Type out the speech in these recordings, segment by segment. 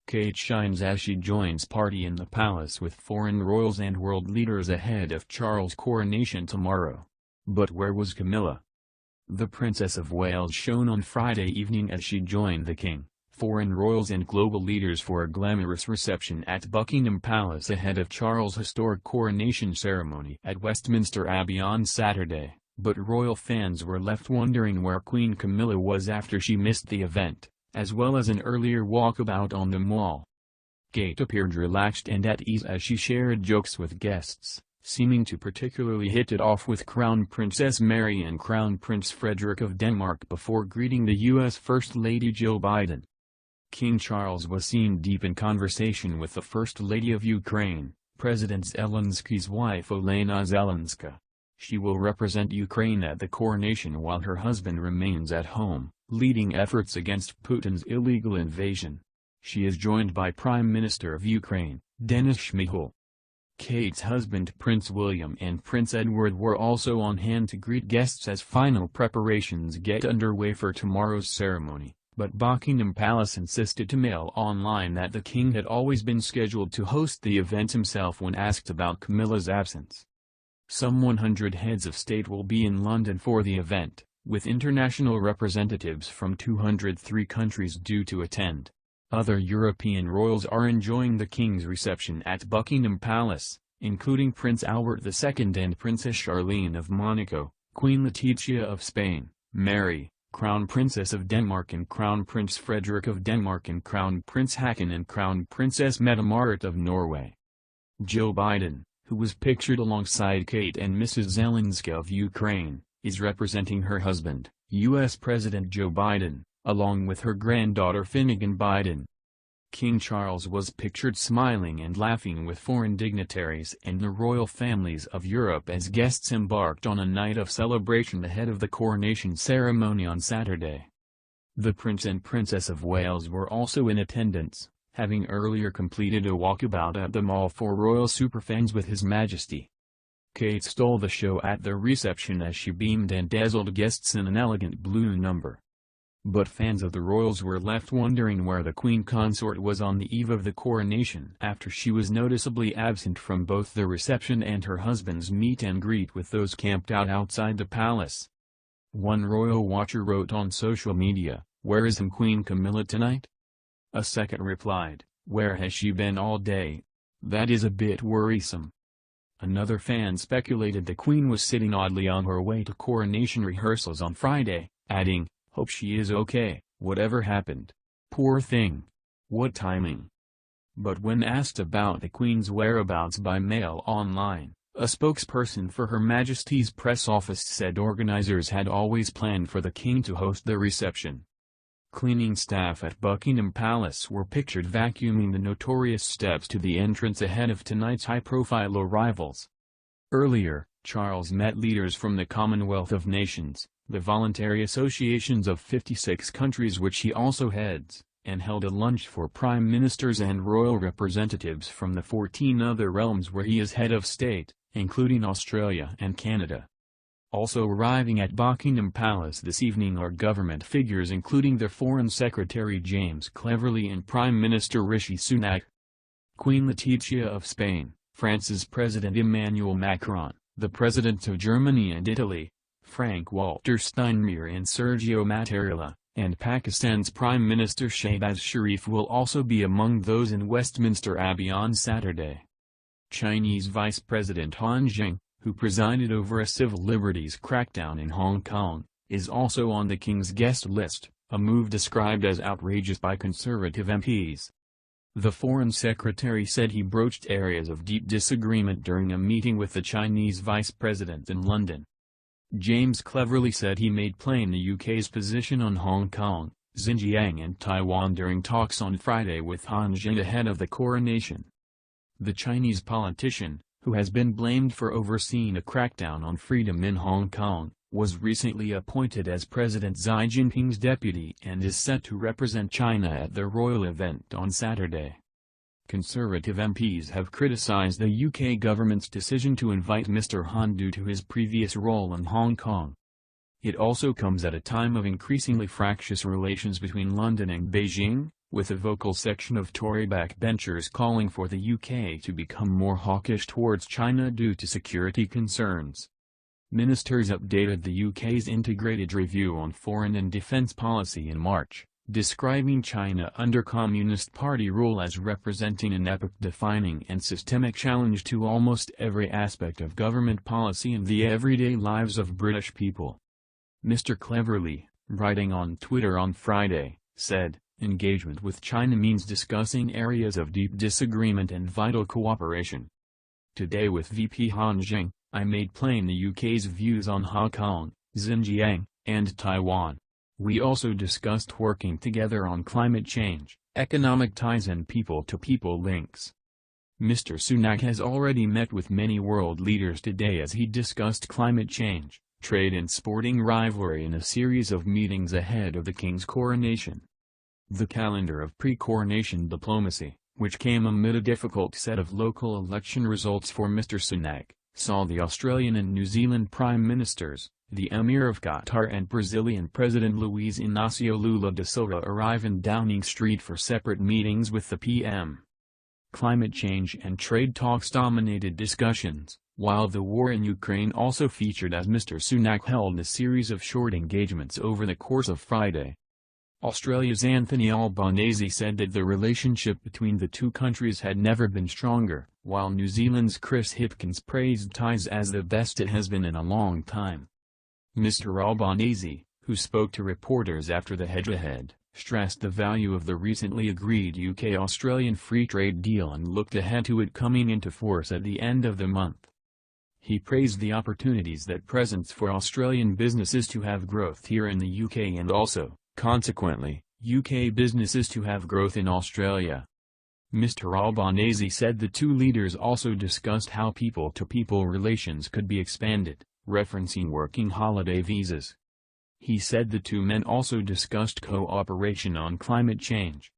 Kate shines as she joins party in the palace with foreign royals and world leaders ahead of Charles' coronation tomorrow. But where was Camilla? The Princess of Wales shone on Friday evening as she joined the king, foreign royals and global leaders for a glamorous reception at Buckingham Palace ahead of Charles' historic coronation ceremony at Westminster Abbey on Saturday. But royal fans were left wondering where Queen Camilla was after she missed the event, as well as an earlier walkabout on the Mall. Kate appeared relaxed and at ease as she shared jokes with guests, seeming to particularly hit it off with Crown Princess Mary and Crown Prince Frederik of Denmark before greeting the U.S. First Lady Jill Biden. King Charles was seen deep in conversation with the First Lady of Ukraine, President Zelensky's wife Olena Zelenska. She will represent Ukraine at the coronation while her husband remains at home, leading efforts against Putin's illegal invasion. She is joined by Prime Minister of Ukraine, Denis Shmyhal. Kate's husband Prince William and Prince Edward were also on hand to greet guests as final preparations get underway for tomorrow's ceremony, but Buckingham Palace insisted to Mail Online that the king had always been scheduled to host the event himself when asked about Camilla's absence. Some 100 heads of state will be in London for the event, with international representatives from 203 countries due to attend. Other European royals are enjoying the king's reception at Buckingham Palace, including Prince Albert II and Princess Charlene of Monaco, Queen Letizia of Spain, Mary, Crown Princess of Denmark and Crown Prince Frederik of Denmark and Crown Prince Haakon and Crown Princess Mette-Marit of Norway. Jill Biden, who was pictured alongside Kate and Mrs. Zelensky of Ukraine, is representing her husband, U.S. President Joe Biden, along with her granddaughter Finnegan Biden. King Charles was pictured smiling and laughing with foreign dignitaries and the royal families of Europe as guests embarked on a night of celebration ahead of the coronation ceremony on Saturday. The Prince and Princess of Wales were also in attendance, having earlier completed a walkabout at the Mall for royal superfans with His Majesty. Kate stole the show at the reception as she beamed and dazzled guests in an elegant blue number. But fans of the royals were left wondering where the Queen Consort was on the eve of the coronation after she was noticeably absent from both the reception and her husband's meet and greet with those camped out outside the palace. One royal watcher wrote on social media, "Where is Queen Camilla tonight?" A second replied, "Where has she been all day? That is a bit worrisome." Another fan speculated the Queen was sitting oddly on her way to coronation rehearsals on Friday, adding, "Hope she is okay, whatever happened. Poor thing. What timing." But when asked about the Queen's whereabouts by Mail Online, a spokesperson for Her Majesty's press office said organizers had always planned for the King to host the reception. Cleaning staff at Buckingham Palace were pictured vacuuming the notorious steps to the entrance ahead of tonight's high-profile arrivals. Earlier, Charles met leaders from the Commonwealth of Nations, the voluntary associations of 56 countries which he also heads, and held a lunch for prime ministers and royal representatives from the 14 other realms where he is head of state, including Australia and Canada. Also arriving at Buckingham Palace this evening are government figures including the Foreign Secretary James Cleverly and Prime Minister Rishi Sunak, Queen Letizia of Spain, France's President Emmanuel Macron, the Presidents of Germany and Italy, Frank-Walter Steinmeier and Sergio Mattarella, and Pakistan's Prime Minister Shehbaz Sharif will also be among those in Westminster Abbey on Saturday. Chinese Vice President Han Zheng, who presided over a civil liberties crackdown in Hong Kong, is also on the King's guest list, a move described as outrageous by conservative MPs. The Foreign Secretary said he broached areas of deep disagreement during a meeting with the Chinese Vice President in London. James Cleverly said he made plain the UK's position on Hong Kong, Xinjiang and Taiwan during talks on Friday with Han Zheng ahead of the coronation. The Chinese politician, who has been blamed for overseeing a crackdown on freedom in Hong Kong, was recently appointed as President Xi Jinping's deputy and is set to represent China at the royal event on Saturday. Conservative MPs have criticized the UK government's decision to invite Mr. Han due to his previous role in Hong Kong. It also comes at a time of increasingly fractious relations between London and Beijing, with a vocal section of Tory backbenchers calling for the UK to become more hawkish towards China due to security concerns. Ministers updated the UK's integrated review on foreign and defence policy in March, describing China under Communist Party rule as representing an epoch-defining and systemic challenge to almost every aspect of government policy and the everyday lives of British people. Mr. Cleverly, writing on Twitter on Friday, said, "Engagement with China means discussing areas of deep disagreement and vital cooperation. Today with VP Han Zheng, I made plain the UK's views on Hong Kong, Xinjiang, and Taiwan. We also discussed working together on climate change, economic ties and people-to-people links." Mr. Sunak has already met with many world leaders today as he discussed climate change, trade and sporting rivalry in a series of meetings ahead of the King's coronation. The calendar of pre-coronation diplomacy, which came amid a difficult set of local election results for Mr. Sunak, saw the Australian and New Zealand Prime Ministers, the Emir of Qatar and Brazilian President Luiz Inácio Lula da Silva arrive in Downing Street for separate meetings with the PM. Climate change and trade talks dominated discussions, while the war in Ukraine also featured as Mr. Sunak held a series of short engagements over the course of Friday. Australia's Anthony Albanese said that the relationship between the two countries had never been stronger, while New Zealand's Chris Hipkins praised ties as the best it has been in a long time. Mr. Albanese, who spoke to reporters after the head-to-head, stressed the value of the recently agreed UK-Australian free trade deal and looked ahead to it coming into force at the end of the month. He praised the opportunities that presents for Australian businesses to have growth here in the UK and also, consequently, UK businesses to have growth in Australia. Mr. Albanese said the two leaders also discussed how people-to-people relations could be expanded, referencing working holiday visas. He said the two men also discussed cooperation on climate change.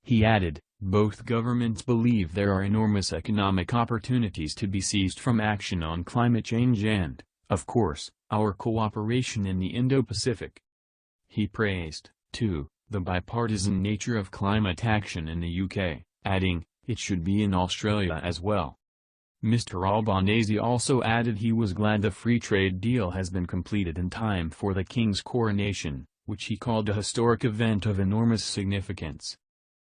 He added, "Both governments believe there are enormous economic opportunities to be seized from action on climate change and, of course, our cooperation in the Indo-Pacific." He praised, too, the bipartisan nature of climate action in the UK, adding, "It should be in Australia as well." Mr. Albanese also added he was glad the free trade deal has been completed in time for the King's coronation, which he called a historic event of enormous significance.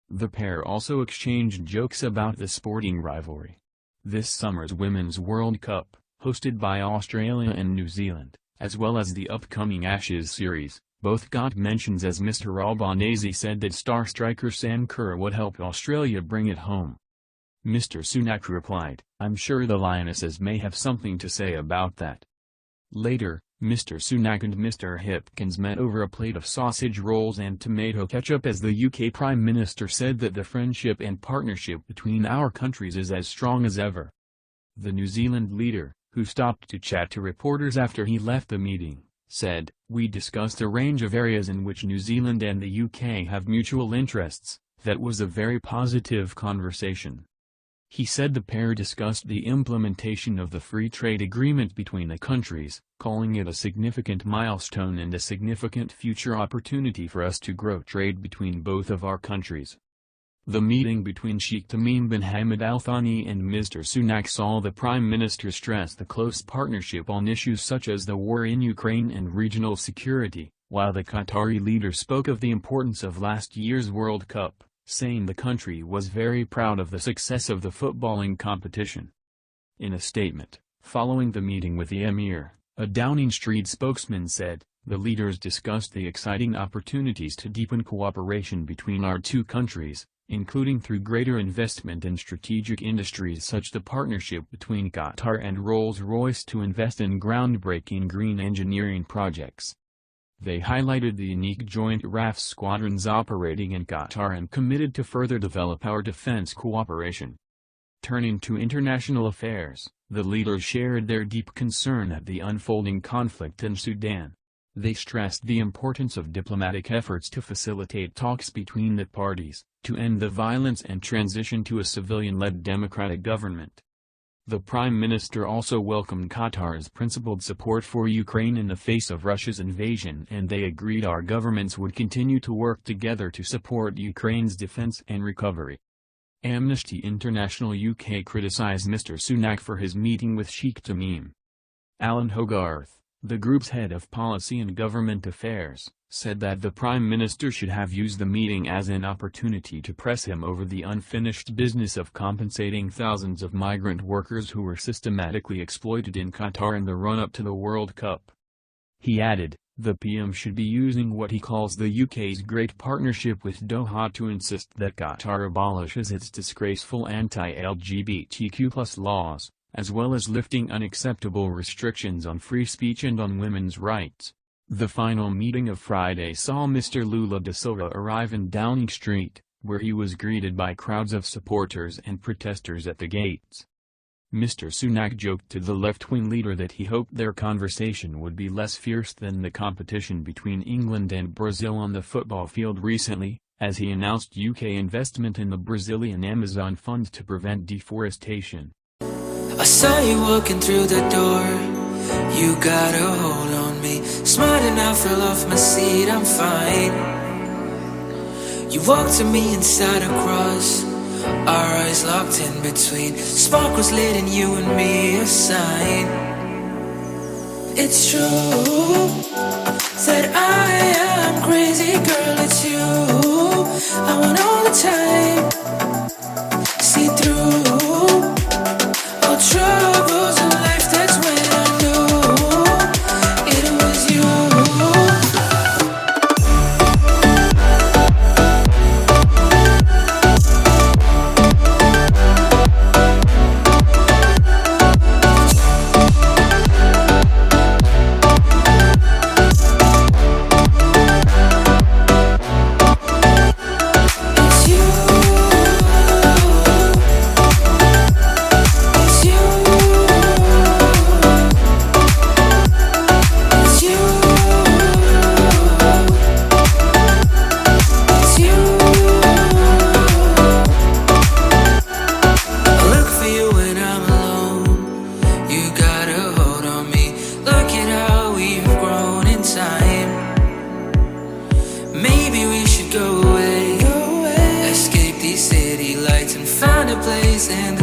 The pair also exchanged jokes about the sporting rivalry. This summer's Women's World Cup, hosted by Australia and New Zealand, as well as the upcoming Ashes series, both got mentions as Mr. Albanese said that star striker Sam Kerr would help Australia bring it home. Mr. Sunak replied, "I'm sure the Lionesses may have something to say about that." Later, Mr. Sunak and Mr. Hipkins met over a plate of sausage rolls and tomato ketchup as the UK Prime Minister said that the friendship and partnership between our countries is as strong as ever. The New Zealand leader, who stopped to chat to reporters after he left the meeting, said, "We discussed a range of areas in which New Zealand and the UK have mutual interests. That was a very positive conversation." He said the pair discussed the implementation of the free trade agreement between the countries, calling it a significant milestone and a significant future opportunity for us to grow trade between both of our countries. The meeting between Sheikh Tamim bin Hamad Al Thani and Mr. Sunak saw the Prime Minister stress the close partnership on issues such as the war in Ukraine and regional security, while the Qatari leader spoke of the importance of last year's World Cup, saying the country was very proud of the success of the footballing competition. In a statement, following the meeting with the Emir, a Downing Street spokesman said, "The leaders discussed the exciting opportunities to deepen cooperation between our two countries, including through greater investment in strategic industries such as the partnership between Qatar and Rolls-Royce to invest in groundbreaking green engineering projects." They highlighted the unique joint RAF squadrons operating in Qatar and committed to further develop our defense cooperation. Turning to international affairs, the leaders shared their deep concern at the unfolding conflict in Sudan. They stressed the importance of diplomatic efforts to facilitate talks between the parties, to end the violence and transition to a civilian-led democratic government. The Prime Minister also welcomed Qatar's principled support for Ukraine in the face of Russia's invasion, and they agreed our governments would continue to work together to support Ukraine's defense and recovery. Amnesty International UK criticised Mr Sunak for his meeting with Sheikh Tamim. Alan Hogarth, the group's head of policy and government affairs, said that the Prime Minister should have used the meeting as an opportunity to press him over the unfinished business of compensating thousands of migrant workers who were systematically exploited in Qatar in the run-up to the World Cup. He added, the PM should be using what he calls the UK's great partnership with Doha to insist that Qatar abolishes its disgraceful anti-LGBTQ+ laws, as well as lifting unacceptable restrictions on free speech and on women's rights. The final meeting of Friday saw Mr. Lula da Silva arrive in Downing Street, where he was greeted by crowds of supporters and protesters at the gates. Mr. Sunak joked to the left-wing leader that he hoped their conversation would be less fierce than the competition between England and Brazil on the football field recently, as he announced UK investment in the Brazilian Amazon fund to prevent deforestation. I saw you walking through the door, you got a hold on me. Smart enough, fell off my seat, I'm fine. You walked to me inside a cross, our eyes locked in between. Spark was lit and you and me a sign. It's true that I am crazy, girl, it's you. I want all the time, see through all troubles in life, that's when I knew it was you. Maybe we should go away, escape these city lights and find a place in the